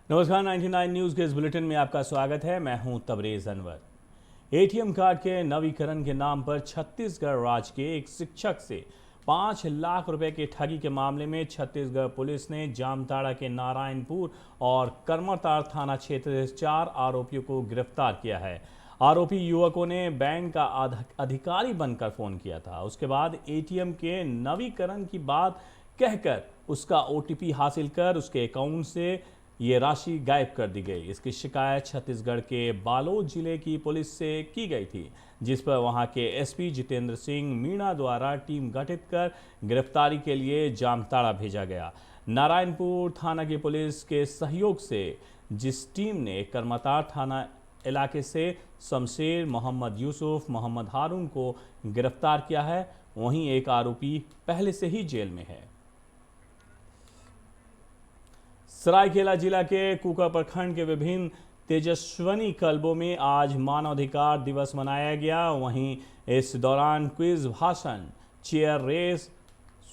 नमस्कार 99 न्यूज़ के इस बुलेटिन में आपका स्वागत है। मैं हूं तबरेज अनवर। एटीएम कार्ड के नवीकरण के नाम पर छत्तीसगढ़ राज्य के एक शिक्षक से 5 लाख रुपए की ठगी के मामले में छत्तीसगढ़ पुलिस ने जामताड़ा के नारायणपुर और करमरताड़ थाना क्षेत्र से 4 आरोपियों को गिरफ्तार किया है। आरोपी युवकों ने बैंक का अधिकारी बनकर फोन किया था। उसके बाद एटीएम के नवीकरण की बात कहकर उसका ओटीपी हासिल कर उसके अकाउंट से ये राशि गायब कर दी गई। इसकी शिकायत छत्तीसगढ़ के बालोद जिले की पुलिस से की गई थी, जिस पर वहां के एसपी जितेंद्र सिंह मीणा द्वारा टीम गठित कर गिरफ्तारी के लिए जामताड़ा भेजा गया। नारायणपुर थाना की पुलिस के सहयोग से जिस टीम ने करमरताड़ थाना इलाके से शमशेर, मोहम्मद यूसुफ, मोहम्मद हारून को गिरफ्तार किया है, वहीं एक आरोपी पहले से ही जेल में है। सरायकेला जिला के कुका प्रखंड के विभिन्न तेजस्विनी क्लबों में आज मानवाधिकार दिवस मनाया गया। वहीं इस दौरान क्विज, भाषण, चेयर रेस,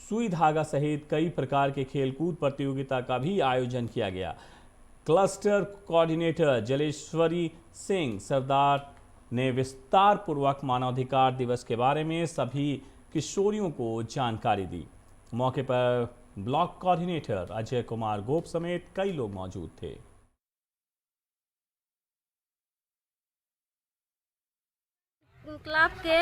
सुई धागा सहित कई प्रकार के खेलकूद प्रतियोगिता का भी आयोजन किया गया। क्लस्टर कोऑर्डिनेटर जलेश्वरी सिंह सरदार ने विस्तार पूर्वक मानवाधिकार दिवस के बारे में सभी किशोरियों को जानकारी दी। मौके पर ब्लॉक कोऑर्डिनेटर अजय कुमार गोप समेत कई लोग मौजूद थे। क्लब के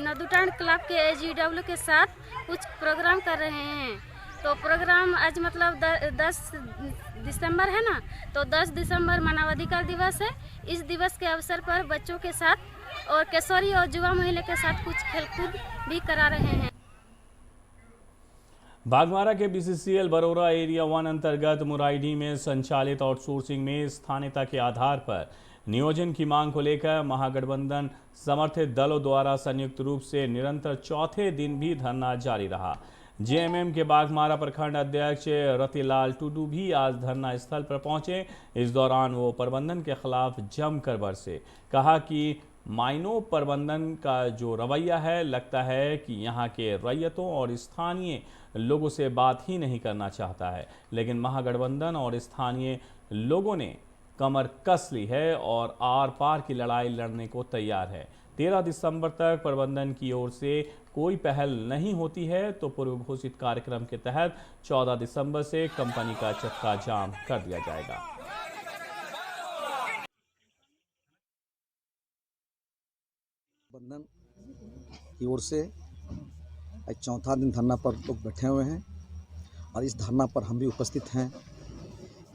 नदुटान क्लब के एजीडब्ल्यू के साथ कुछ प्रोग्राम कर रहे हैं। तो प्रोग्राम आज मतलब 10 दिसंबर है ना, तो 10 दिसंबर मानवाधिकार दिवस है। इस दिवस के अवसर पर बच्चों के साथ और किशोरी और युवा महिला के साथ कुछ खेलकूद भी करा रहे हैं। बागमारा के बीसीसीएल बरोरा एरिया 1 अंतर्गत मुराइडी में संचालित आउटसोर्सिंग में स्थानीयता के आधार पर नियोजन की मांग को लेकर महागठबंधन समर्थित दलों द्वारा संयुक्त रूप से निरंतर चौथे दिन भी धरना जारी रहा। जेएमएम के बागमारा प्रखंड अध्यक्ष रतिलाल टुडू भी आज धरना स्थल पर पहुंचे। इस दौरान वो प्रबंधन के खिलाफ जमकर बरसे। कहा कि माइनो प्रबंधन का जो रवैया है, लगता है कि यहाँ के रैयतों और स्थानीय लोगों से बात ही नहीं करना चाहता है, लेकिन महागठबंधन और स्थानीय लोगों ने कमर कस ली है और आर पार की लड़ाई लड़ने को तैयार है। 13 दिसंबर तक प्रबंधन की ओर से कोई पहल नहीं होती है तो पूर्व घोषित कार्यक्रम के तहत 14 दिसंबर से कंपनी का चक्का जाम कर दिया जाएगा। प्रबंधन की ओर से आज चौथा दिन धरना पर लोग बैठे हुए हैं और इस धरना पर हम भी उपस्थित हैं।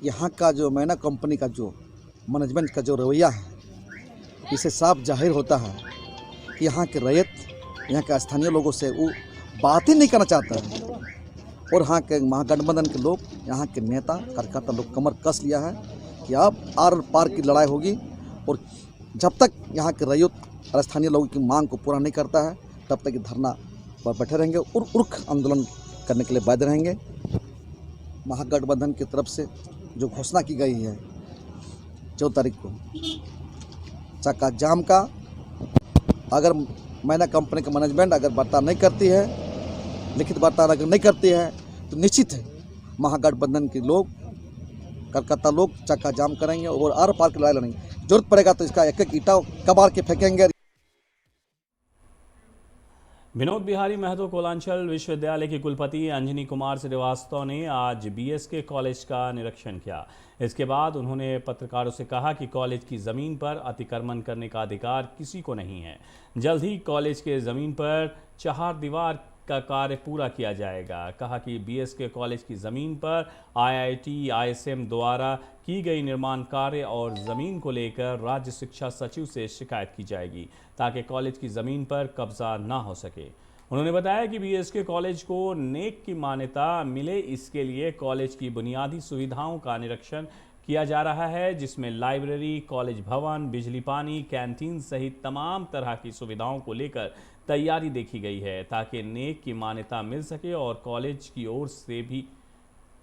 यहाँ का जो मैना कंपनी का जो मैनेजमेंट का जो रवैया है, इससे साफ जाहिर होता है कि यहाँ के रैयत, यहाँ के स्थानीय लोगों से वो बात ही नहीं करना चाहता है। और यहाँ के महागठबंधन के लोग, यहाँ के नेता कार्यकर्ता लोग कमर कस लिया है कि अब आर पार की लड़ाई होगी और जब तक यहाँ के रैयत और स्थानीय लोगों की मांग को पूरा नहीं करता है तब तक धरना पर बैठे रहेंगे और उर्ख आंदोलन करने के लिए बाध्य रहेंगे। महागठबंधन की तरफ से जो घोषणा की गई है 14 तारीख को चक्का जाम का, अगर मैना कंपनी का मैनेजमेंट अगर बर्ताव नहीं करती है, लिखित बर्ताव अगर नहीं करती है, तो निश्चित है महागठबंधन के लोग, कार्यकर्ता लोग चक्का जाम करेंगे और आर पार की लड़ाई लड़ेंगे। जरूरत पड़ेगा तो इसका एक एक ईंटा कबाड़ के फेंकेंगे। विनोद बिहारी महतो कोलांचल विश्वविद्यालय की कुलपति अंजनी कुमार श्रीवास्तव ने आज बीएसके कॉलेज का निरीक्षण किया। इसके बाद उन्होंने पत्रकारों से कहा कि कॉलेज की ज़मीन पर अतिक्रमण करने का अधिकार किसी को नहीं है। जल्द ही कॉलेज के ज़मीन पर चार दीवार का कार्य पूरा किया जाएगा। कहा कि बीएसके कॉलेज की ज़मीन पर आईआईटी, आईएसएम द्वारा की गई निर्माण कार्य और ज़मीन को लेकर राज्य शिक्षा सचिव से शिकायत की जाएगी ताकि कॉलेज की ज़मीन पर कब्जा ना हो सके। उन्होंने बताया कि बीएसके कॉलेज को नेक की मान्यता मिले, इसके लिए कॉलेज की बुनियादी सुविधाओं का निरीक्षण किया जा रहा है, जिसमें लाइब्रेरी, कॉलेज भवन, बिजली पानी, कैंटीन सहित तमाम तरह की सुविधाओं को लेकर तैयारी देखी गई है ताकि नेक की मान्यता मिल सके और कॉलेज की ओर से भी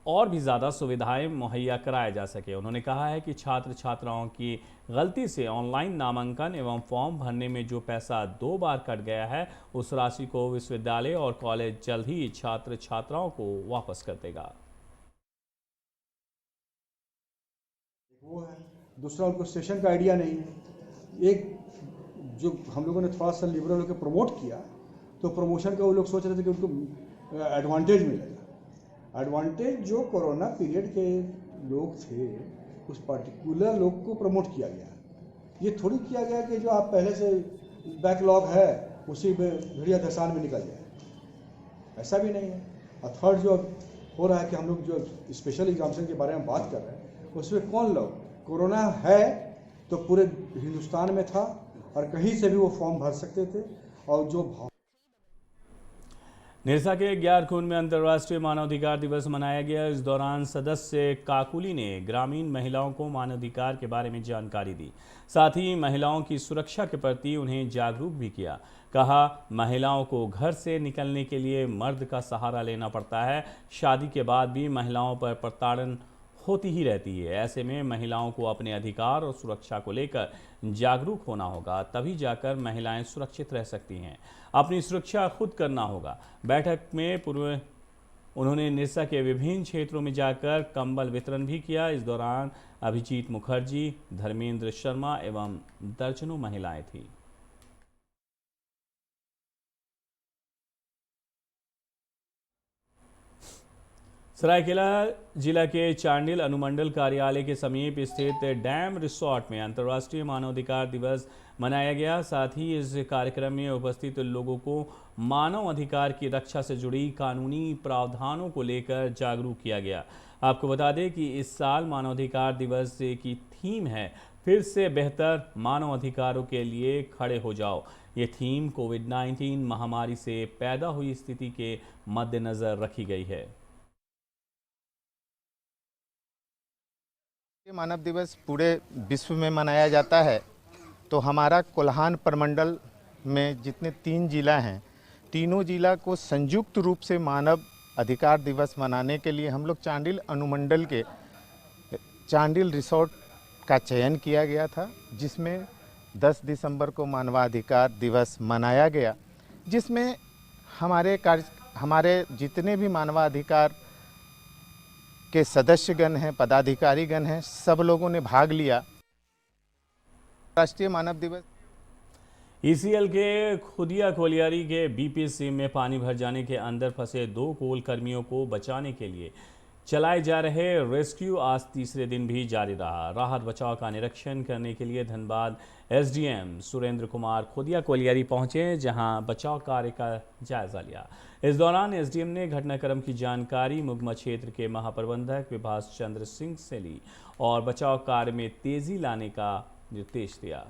और भी ज़्यादा सुविधाएं मुहैया कराया जा सके। उन्होंने कहा है कि छात्र छात्राओं की गलती से ऑनलाइन नामांकन एवं फॉर्म भरने में जो पैसा 2 बार कट गया है, उस राशि को विश्वविद्यालय और कॉलेज जल्द ही छात्र छात्राओं को वापस कर देगा। वो है, दूसरा उनको सेशन का आइडिया नहीं है। एक जो हम लोगों ने थोड़ा सा लिबरल होकर प्रमोट किया, तो प्रमोशन का वो लोग सोच रहे थे कि उनको एडवांटेज मिलेगा। एडवांटेज जो कोरोना पीरियड के लोग थे, उस पर्टिकुलर लोग को प्रमोट किया गया। ये थोड़ी किया गया कि जो आप पहले से बैकलॉग है उसी में घड़िया धसान में निकल जाए, ऐसा भी नहीं है। और थर्ड जो हो रहा है कि हम लोग जो स्पेशल एग्जामिनेशन के बारे में बात कर रहे हैं, उसमें कौन लोग कोरोना है तो पूरे हिंदुस्तान में था और कहीं से भी वो फॉर्म भर सकते थे। और जो निरसा के ग्यारकुंड में अंतर्राष्ट्रीय मानवाधिकार दिवस मनाया गया। इस दौरान सदस्य काकुली ने ग्रामीण महिलाओं को मानवाधिकार के बारे में जानकारी दी, साथ ही महिलाओं की सुरक्षा के प्रति उन्हें जागरूक भी किया। कहा, महिलाओं को घर से निकलने के लिए मर्द का सहारा लेना पड़ता है। शादी के बाद भी महिलाओं पर प्रताड़न होती ही रहती है। ऐसे में महिलाओं को अपने अधिकार और सुरक्षा को लेकर जागरूक होना होगा, तभी जाकर महिलाएं सुरक्षित रह सकती हैं। अपनी सुरक्षा खुद करना होगा। बैठक में पूर्व उन्होंने निरसा के विभिन्न क्षेत्रों में जाकर कंबल वितरण भी किया। इस दौरान अभिजीत मुखर्जी, धर्मेंद्र शर्मा एवं दर्जनों महिलाएं थीं। सरायकेला जिला के चांडिल अनुमंडल कार्यालय के समीप स्थित डैम रिसोर्ट में अंतर्राष्ट्रीय मानवाधिकार दिवस मनाया गया। साथ ही इस कार्यक्रम में उपस्थित लोगों को मानव अधिकार की रक्षा से जुड़ी कानूनी प्रावधानों को लेकर जागरूक किया गया। आपको बता दें कि इस साल मानवाधिकार दिवस की थीम है, फिर से बेहतर मानव अधिकारों के लिए खड़े हो जाओ। ये थीम कोविड-19 महामारी से पैदा हुई स्थिति के मद्देनजर रखी गई है। मानव दिवस पूरे विश्व में मनाया जाता है, तो हमारा कोल्हान प्रमंडल में जितने 3 जिला हैं, तीनों जिला को संयुक्त रूप से मानव अधिकार दिवस मनाने के लिए हम लोग चांडिल अनुमंडल के चांडिल रिसोर्ट का चयन किया गया था, जिसमें 10 दिसंबर को मानवाधिकार दिवस मनाया गया, जिसमें हमारे जितने भी मानवाधिकार के सदस्यगण हैं, पदाधिकारीगण हैं, सब लोगों ने भाग लिया। राष्ट्रीय मानव दिवस ईसीएल के खुदिया कोलियारी के बीपीसी में पानी भर जाने के अंदर फंसे 2 कोल कर्मियों को बचाने के लिए चलाए जा रहे रेस्क्यू आज तीसरे दिन भी जारी रहा। राहत बचाव का निरीक्षण करने के लिए धनबाद एसडीएम सुरेंद्र कुमार खुदिया कोलियारी पहुंचे, जहां बचाव कार्य का जायजा लिया। इस दौरान एसडीएम ने घटनाक्रम की जानकारी मुगमा क्षेत्र के महाप्रबंधक विभास चंद्र सिंह से ली और बचाव कार्य में तेजी लाने का निर्देश दिया।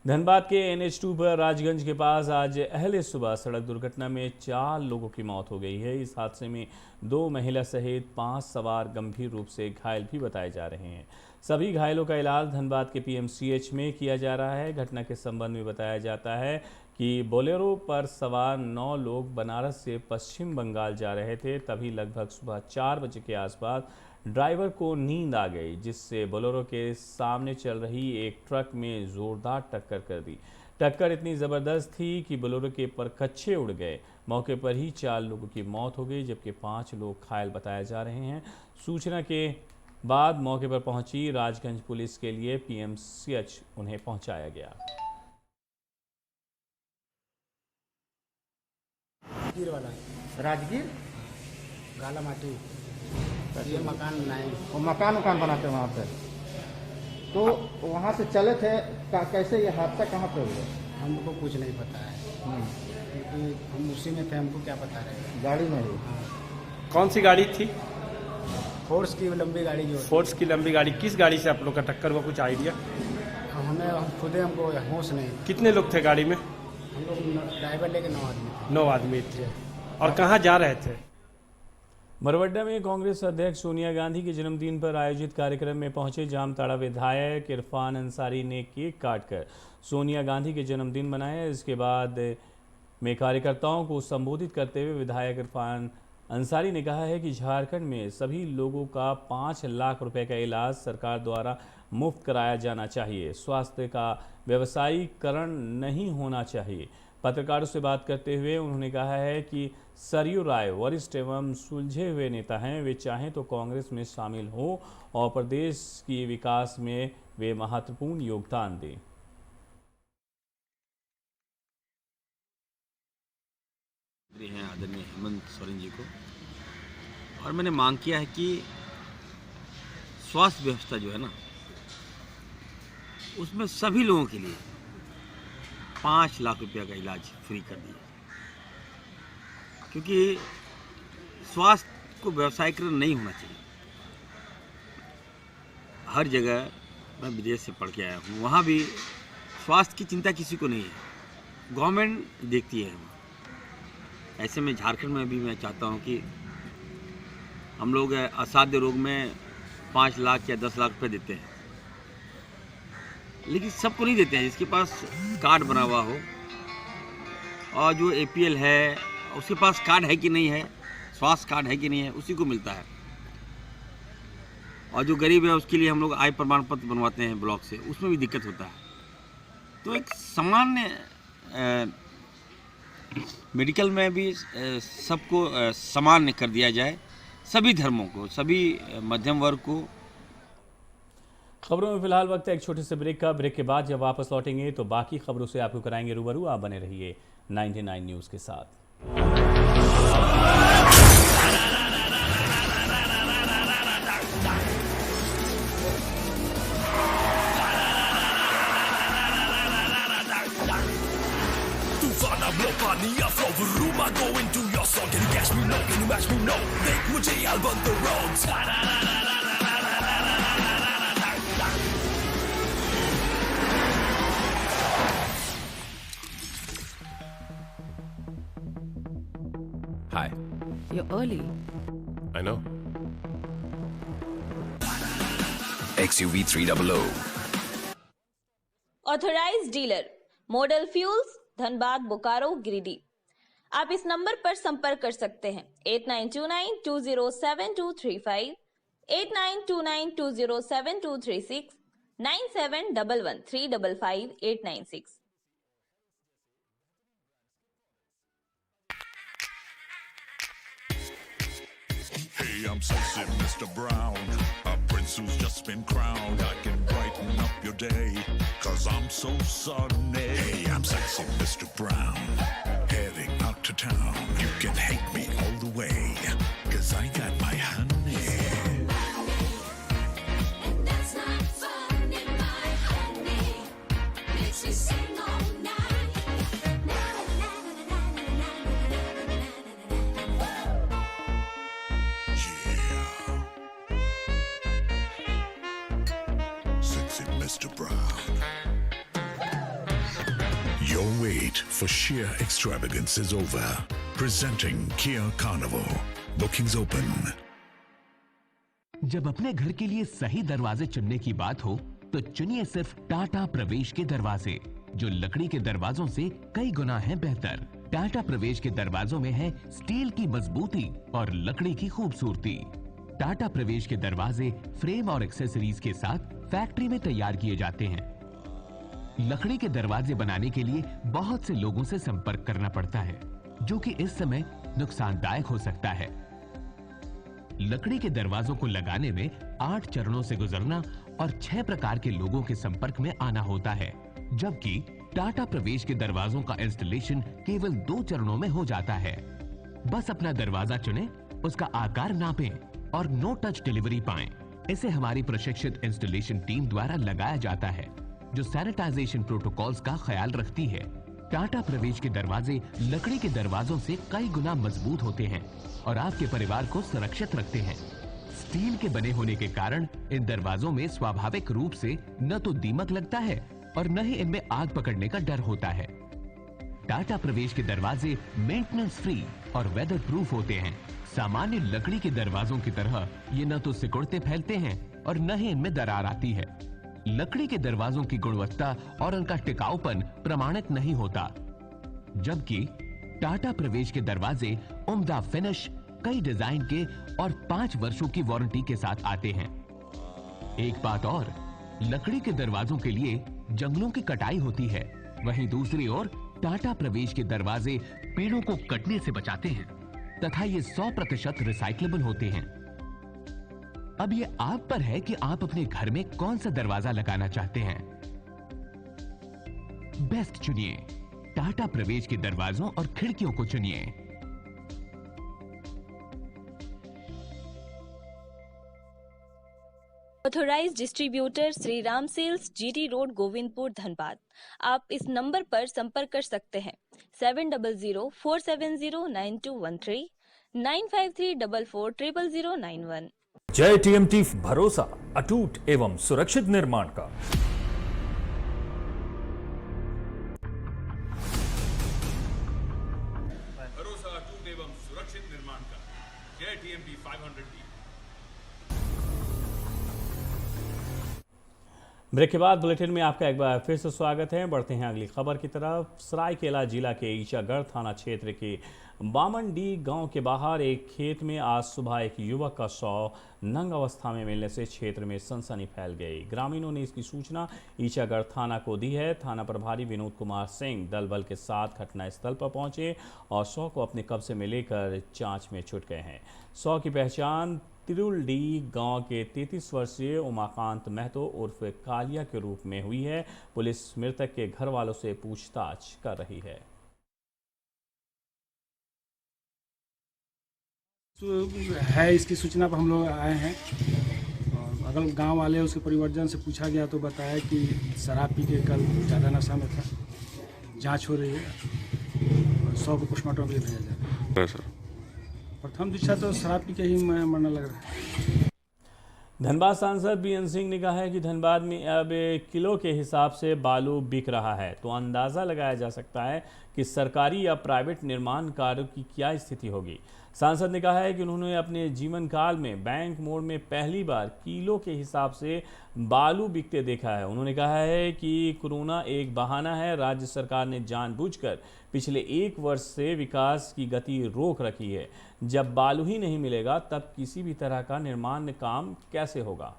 धनबाद के NH2 पर राजगंज के पास आज अहले सुबह सड़क दुर्घटना में 4 लोगों की मौत हो गई है। इस हादसे में 2 महिला सहित 5 सवार गंभीर रूप से घायल भी बताए जा रहे हैं। सभी घायलों का इलाज धनबाद के PMCH में किया जा रहा है। घटना के संबंध में बताया जाता है कि बोलेरो पर सवार 9 लोग बनारस से पश्चिम बंगाल जा रहे थे। तभी लगभग सुबह 4 बजे के आसपास ड्राइवर को नींद आ गई, जिससे बोलेरो के सामने चल रही एक ट्रक में जोरदार टक्कर कर दी। टक्कर इतनी ज़बरदस्त थी कि बोलेरो के परखच्चे उड़ गए। मौके पर ही 4 लोगों की मौत हो गई, जबकि 5 लोग घायल बताए जा रहे हैं। सूचना के बाद मौके पर पहुंची राजगंज पुलिस के लिए PMCH उन्हें पहुंचाया गया। राजगीर गाला माटी ये मकान बनाए, वो मकान बनाते हैं वहाँ पे, तो वहाँ से चले थे। कैसे ये हादसा कहाँ पे हुआ? हमको कुछ नहीं पता है, क्योंकि हम उसी में थे, हमको क्या पता रहेगा। गाड़ी में ही कौन सी गाड़ी थी? फोर्स की लंबी गाड़ी जो फोर्स की लंबी गाड़ी। किस गाड़ी से आप लोग का टक्कर हुआ, कुछ आइडिया? हम खुदे हमको होश नहीं। कितने लोग थे गाड़ी में? हम लोग ड्राइवर लेके 9 आदमी थे। 9 आदमी थे। और कहाँ जा रहे थे? मरवड्डा में कांग्रेस अध्यक्ष सोनिया गांधी के जन्मदिन पर आयोजित कार्यक्रम में पहुंचे जामताड़ा विधायक इरफान अंसारी ने केक काटकर सोनिया गांधी के जन्मदिन मनाया। इसके बाद में कार्यकर्ताओं को संबोधित करते हुए विधायक इरफान अंसारी ने कहा है कि झारखंड में सभी लोगों का 5 लाख रुपए का इलाज सरकार द्वारा मुफ्त कराया जाना चाहिए। स्वास्थ्य का व्यवसायीकरण नहीं होना चाहिए। पत्रकारों से बात करते हुए उन्होंने कहा है कि सरयू राय वरिष्ठ एवं सुलझे हुए नेता हैं। वे चाहें तो कांग्रेस में शामिल हो और प्रदेश के विकास में वे महत्वपूर्ण योगदान दें। हैं आदरणीय हेमंत सोरेन जी को, और मैंने मांग किया है कि स्वास्थ्य व्यवस्था जो है ना, उसमें सभी लोगों के लिए 5 लाख रुपया का इलाज फ्री कर दिया, क्योंकि स्वास्थ्य को व्यवसायीकरण नहीं होना चाहिए। हर जगह मैं विदेश से पढ़ के आया हूँ, वहाँ भी स्वास्थ्य की चिंता किसी को नहीं है, गवर्नमेंट देखती है। ऐसे में झारखंड में भी मैं चाहता हूँ कि हम लोग असाध्य रोग में 5 लाख या 10 लाख रुपए देते हैं, लेकिन सबको नहीं देते हैं। जिसके पास कार्ड बना हुआ हो और जो APL है उसके पास कार्ड है कि नहीं है, स्वास्थ्य कार्ड है कि नहीं है, उसी को मिलता है। और जो गरीब है उसके लिए हम लोग आय प्रमाण पत्र बनवाते हैं ब्लॉक से, उसमें भी दिक्कत होता है। तो एक सामान्य मेडिकल में भी सबको सामान्य कर दिया जाए, सभी धर्मों को, सभी मध्यम वर्ग को। खबरों में फिलहाल वक्त है एक छोटे से ब्रेक का। ब्रेक के बाद जब वापस लौटेंगे तो बाकी खबरों से आपको कराएंगे रूबरू। आप बने रहिए 99 न्यूज़ के साथ। Go into your song, can you catch me? No, can you match me? No, make मुझे album the roads. Hi. You're early. I know. XUV 300. Authorised dealer model fuels, Dhanbad, Bokaro, Giridih. आप इस नंबर पर संपर्क कर सकते हैं 8929207235, 8929207236, 9711355896। Hey, I'm sexy Mr. Brown, a prince who's just been crowned. I can brighten up your day, 'cause I'm so sunny. Hey, I'm sexy Mr. Brown, heading out to town. You can hate me all the way, 'cause I got my honey. And that's not funny, my honey. Makes me sing all night. Sexy Mr. Brown. Your wait for sheer extravagance is over. Presenting Kia Carnival. Bookings open. जब अपने घर के लिए सही दरवाजे चुनने की बात हो तो चुनिए सिर्फ टाटा प्रवेश के दरवाजे, जो लकड़ी के दरवाजों से कई गुना है बेहतर। टाटा प्रवेश के दरवाजों में है स्टील की मजबूती और लकड़ी की खूबसूरती। टाटा प्रवेश के दरवाजे फ्रेम और एक्सेसरीज के साथ फैक्ट्री में तैयार किए जाते हैं। लकड़ी के दरवाजे बनाने के लिए बहुत से लोगों से संपर्क करना पड़ता है, जो कि इस समय नुकसानदायक हो सकता है। लकड़ी के दरवाजों को लगाने में 8 चरणों से गुजरना और 6 प्रकार के लोगों के संपर्क में आना होता है, जबकि टाटा प्रवेश के दरवाजों का इंस्टॉलेशन केवल 2 चरणों में हो जाता है। बस अपना दरवाजा चुनें, उसका आकार नापें और नो टच डिलीवरी पाएं। इसे हमारी प्रशिक्षित इंस्टॉलेशन टीम द्वारा लगाया जाता है, जो सैनिटाइजेशन प्रोटोकॉल्स का ख्याल रखती है। टाटा प्रवेश के दरवाजे लकड़ी के दरवाजों से कई गुना मजबूत होते हैं और आपके परिवार को सुरक्षित रखते हैं। स्टील के बने होने के कारण इन दरवाजों में स्वाभाविक रूप से न तो दीमक लगता है और न ही इनमें आग पकड़ने का डर होता है। टाटा प्रवेश के दरवाजे मेंटेनेंस फ्री और वेदर प्रूफ होते हैं। सामान्य लकड़ी के दरवाजों की तरह ये न तो सिकुड़ते फैलते हैं और न ही इनमें दरार आती है। लकड़ी के दरवाजों की गुणवत्ता और उनका टिकाऊपन प्रमाणित नहीं होता, जबकि टाटा प्रवेश के दरवाजे उम्दा फिनिश, कई डिजाइन के और 5 वर्षों की वारंटी के साथ आते हैं। एक बात और, लकड़ी के दरवाजों के लिए जंगलों की कटाई होती है, वहीं दूसरी ओर टाटा प्रवेश के दरवाजे पेड़ों को कटने से बचाते हैं तथा ये 100% रिसाइक्लेबल होते हैं। अब ये आप पर है कि आप अपने घर में कौन सा दरवाजा लगाना चाहते हैं। बेस्ट चुनिए, टाटा प्रवेश के दरवाजों और खिड़कियों को चुनिए। Authorised distributor Shri Ram sales, GT road, Govindpur, Dhanbad. आप इस नंबर पर संपर्क कर सकते हैं 7004709213, 9534400091। जय टीएमटी, भरोसा अटूट एवं सुरक्षित निर्माण का। भरोसा अटूट एवं सुरक्षित निर्माण का। जय टीएमटी 500D। ब्रेक के बाद बुलेटिन में आपका एक बार फिर से स्वागत है। बढ़ते हैं अगली खबर की तरफ। सरायकेला जिला के ईचागढ़ थाना क्षेत्र के बामनडी गांव के बाहर एक खेत में आज सुबह एक युवक का शव नंग अवस्था में मिलने से क्षेत्र में सनसनी फैल गई। ग्रामीणों ने इसकी सूचना ईचागढ़ थाना को दी है। थाना प्रभारी विनोद कुमार सिंह दल बल के साथ घटनास्थल पर पहुंचे और शव को अपने कब्जे में लेकर जांच में जुट गए हैं। शव की पहचान तिरुलडी गांव के 33 वर्षीय उमाकांत महतो उर्फ कालिया के रूप में हुई है। पुलिस मृतक के घर वालों से पूछताछ कर रही है। इसकी सूचना पर हम लोग आए हैं और अगल गांव वाले उसके परिवारजन से पूछा गया तो बताया कि शराब पी के कल ज़्यादा नशा में था। जांच हो रही है और 100 को पोस्टमार्टम के लिए भेजा जा रहा है। प्रथम दृष्टया तो शराब पी के ही मरने लग रहा है। धनबाद सांसद बीएन सिंह ने कहा है कि धनबाद में अब किलो के हिसाब से बालू बिक रहा है, तो अंदाज़ा लगाया जा सकता है कि सरकारी या प्राइवेट निर्माण कार्यों की क्या स्थिति होगी। सांसद ने कहा है कि उन्होंने अपने जीवन काल में बैंक मोड़ में पहली बार किलो के हिसाब से बालू बिकते देखा है। उन्होंने कहा है कि कोरोना एक बहाना है। राज्य सरकार ने जानबूझकर पिछले 1 वर्ष से विकास की गति रोक रखी है। जब बालू ही नहीं मिलेगा तब किसी भी तरह का निर्माण काम कैसे होगा।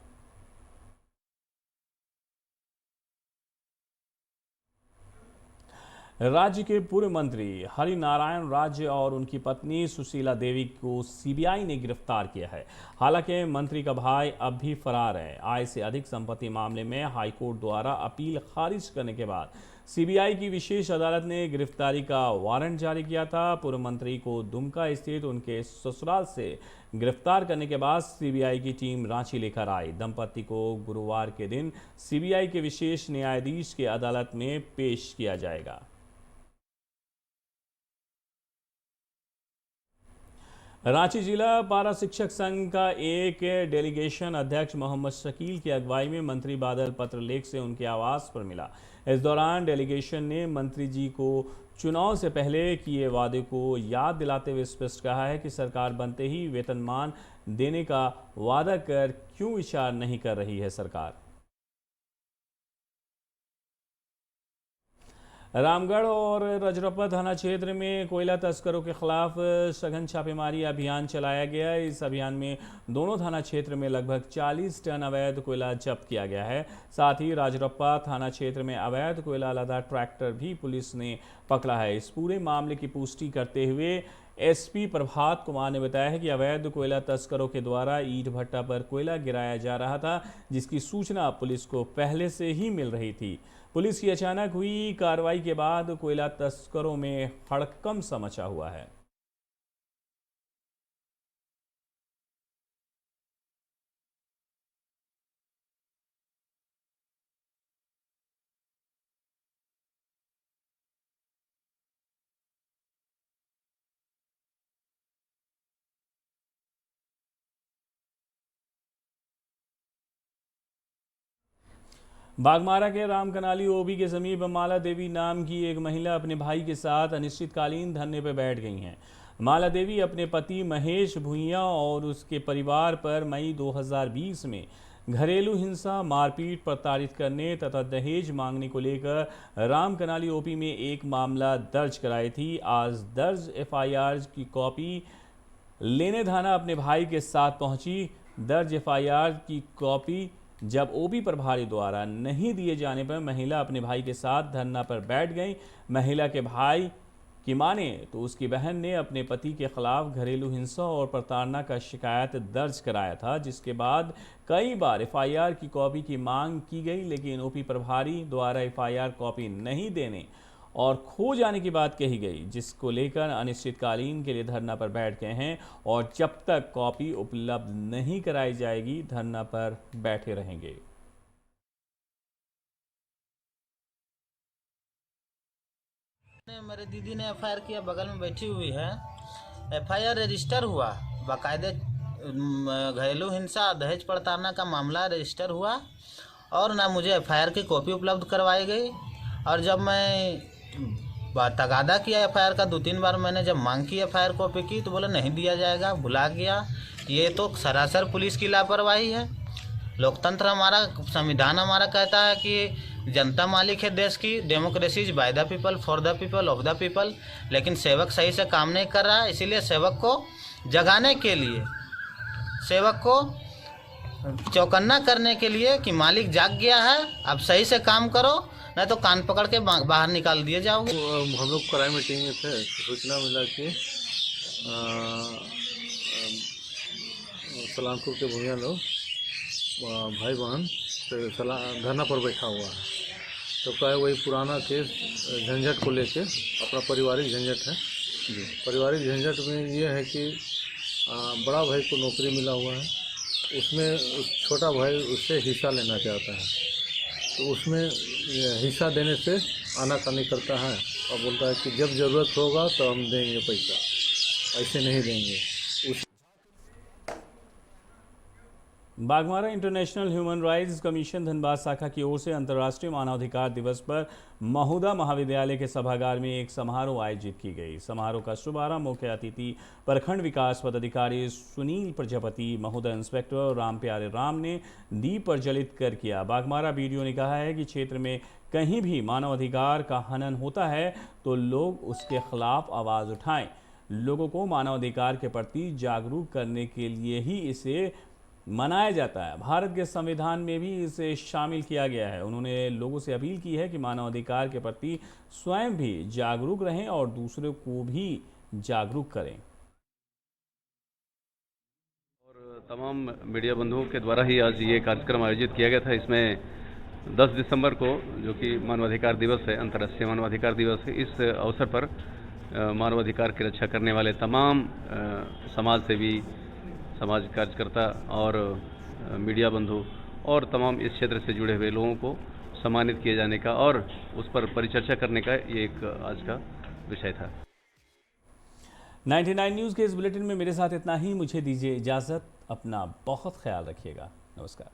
राज्य के पूर्व मंत्री हरिनारायण राज्य और उनकी पत्नी सुशीला देवी को सीबीआई ने गिरफ्तार किया है। हालांकि मंत्री का भाई अब भी फरार है। आय से अधिक संपत्ति मामले में हाईकोर्ट द्वारा अपील खारिज करने के बाद सीबीआई की विशेष अदालत ने गिरफ्तारी का वारंट जारी किया था। पूर्व मंत्री को दुमका स्थित उनके ससुराल से गिरफ्तार करने के बाद सीबीआई की टीम रांची लेकर आई। दंपति को गुरुवार के दिन सीबीआई के विशेष न्यायाधीश के अदालत में पेश किया जाएगा। रांची जिला पारा शिक्षक संघ का एक डेलीगेशन अध्यक्ष मोहम्मद शकील की अगुवाई में मंत्री बादल पत्र लेख से उनके आवास पर मिला। इस दौरान डेलीगेशन ने मंत्री जी को चुनाव से पहले किए वादे को याद दिलाते हुए स्पष्ट कहा है कि सरकार बनते ही वेतनमान देने का वादा कर क्यों विचार नहीं कर रही है सरकार। रामगढ़ और रजरप्पा थाना क्षेत्र में कोयला तस्करों के खिलाफ सघन छापेमारी अभियान चलाया गया। इस अभियान में दोनों थाना क्षेत्र में लगभग 40 टन अवैध कोयला जब्त किया गया है। साथ ही राजरप्पा थाना क्षेत्र में अवैध कोयला लदा ट्रैक्टर भी पुलिस ने पकड़ा है। इस पूरे मामले की पुष्टि करते हुए एसपी प्रभात कुमार ने बताया है कि अवैध कोयला तस्करों के द्वारा ईंट भट्टा पर कोयला गिराया जा रहा था, जिसकी सूचना पुलिस को पहले से ही मिल रही थी। पुलिस की अचानक हुई कार्रवाई के बाद कोयला तस्करों में हड़कंप सा मचा हुआ है। बागमारा के रामकनाली ओबी के समीप माला देवी नाम की एक महिला अपने भाई के साथ अनिश्चितकालीन धरने पर बैठ गई हैं। माला देवी अपने पति महेश भुइयां और उसके परिवार पर मई 2020 में घरेलू हिंसा, मारपीट, प्रताड़ित करने तथा दहेज मांगने को लेकर रामकनाली ओपी में एक मामला दर्ज कराई थी। आज दर्ज एफआईआर की कॉपी लेने थाना अपने भाई के साथ पहुंची। दर्ज एफआईआर की कॉपी जब ओपी प्रभारी द्वारा नहीं दिए जाने पर महिला अपने भाई के साथ धरना पर बैठ गई। महिला के भाई की माने तो उसकी बहन ने अपने पति के खिलाफ घरेलू हिंसा और प्रताड़ना का शिकायत दर्ज कराया था, जिसके बाद कई बार एफआईआर की कॉपी की मांग की गई, लेकिन ओपी प्रभारी द्वारा एफआईआर कॉपी नहीं देने और खो जाने की बात कही गई, जिसको लेकर अनिश्चितकालीन के लिए धरना पर बैठ गए हैं और जब तक कॉपी उपलब्ध नहीं कराई जाएगी धरना पर बैठे रहेंगे। मेरे दीदी ने एफआईआर किया, बगल में बैठी हुई है। एफआईआर रजिस्टर हुआ, बाकायदे घरेलू हिंसा दहेज प्रताड़ना का मामला रजिस्टर हुआ और ना मुझे एफआईआर की कॉपी उपलब्ध करवाई गई। और जब मैं तगादा किया एफआईआर का 2-3 बार मैंने जब मांग की एफआईआर कॉपी की तो बोला नहीं दिया जाएगा, भुला गया। ये तो सरासर पुलिस की लापरवाही है। लोकतंत्र हमारा, संविधान हमारा कहता है कि जनता मालिक है देश की, democracy is by the people, for the people, of the people. लेकिन सेवक सही से काम नहीं कर रहा है, इसीलिए सेवक को जगाने के लिए, सेवक को चौकन्ना करने के लिए कि मालिक जाग गया है, अब सही से काम करो, नहीं तो कान पकड़ के बाहर निकाल दिए जाओगे। हम लोग क्राइम मीटिंग में थे, सूचना मिला कि सलामपुर के भूमिया लोग भाई बहन धरना पर बैठा हुआ है। तो क्या है, वही पुराना केस झंझट को लेके, अपना पारिवारिक झंझट है। पारिवारिक झंझट में ये है कि बड़ा भाई को नौकरी मिला हुआ है, उसमें छोटा भाई उससे हिस्सा लेना चाहता है, तो उसमें हिस्सा देने से आनाकानी करता है और बोलता है कि जब ज़रूरत होगा तो हम देंगे पैसा, ऐसे नहीं देंगे। Baghmara international human rights commission Dhanbad शाखा की ओर से अंतर्राष्ट्रीय मानवाधिकार दिवस पर महुदा महाविद्यालय के सभागार में एक समारोह आयोजित की गई। समारोह का शुभारंभ मुख्य अतिथि प्रखंड विकास पदाधिकारी सुनील प्रजापति, महुदा इंस्पेक्टर रामप्यारे राम ने दीप प्रज्वलित कर किया। बाघमारा बीडीओ ने कहा है कि क्षेत्र में कहीं भी मानवाधिकार का हनन होता है तो लोग उसके खिलाफ आवाज़ उठाएं। लोगों को मानवाधिकार के प्रति जागरूक करने के लिए ही इसे मनाया जाता है। भारत के संविधान में भी इसे शामिल किया गया है। उन्होंने लोगों से अपील की है कि मानवाधिकार के प्रति स्वयं भी जागरूक रहें और दूसरों को भी जागरूक करें। और तमाम मीडिया बंधुओं के द्वारा ही आज ये कार्यक्रम आयोजित किया गया था। इसमें 10 दिसंबर को, जो कि मानवाधिकार दिवस है, अंतर्राष्ट्रीय मानवाधिकार दिवस है, इस अवसर पर मानवाधिकार की रक्षा करने वाले तमाम समाज सेवी, समाज कार्यकर्ता और मीडिया बंधु और तमाम इस क्षेत्र से जुड़े हुए लोगों को सम्मानित किए जाने का और उस पर परिचर्चा करने का ये एक आज का विषय था। 99 न्यूज़ के इस बुलेटिन में मेरे साथ इतना ही। मुझे दीजिए इजाज़त। अपना बहुत ख्याल रखिएगा। नमस्कार।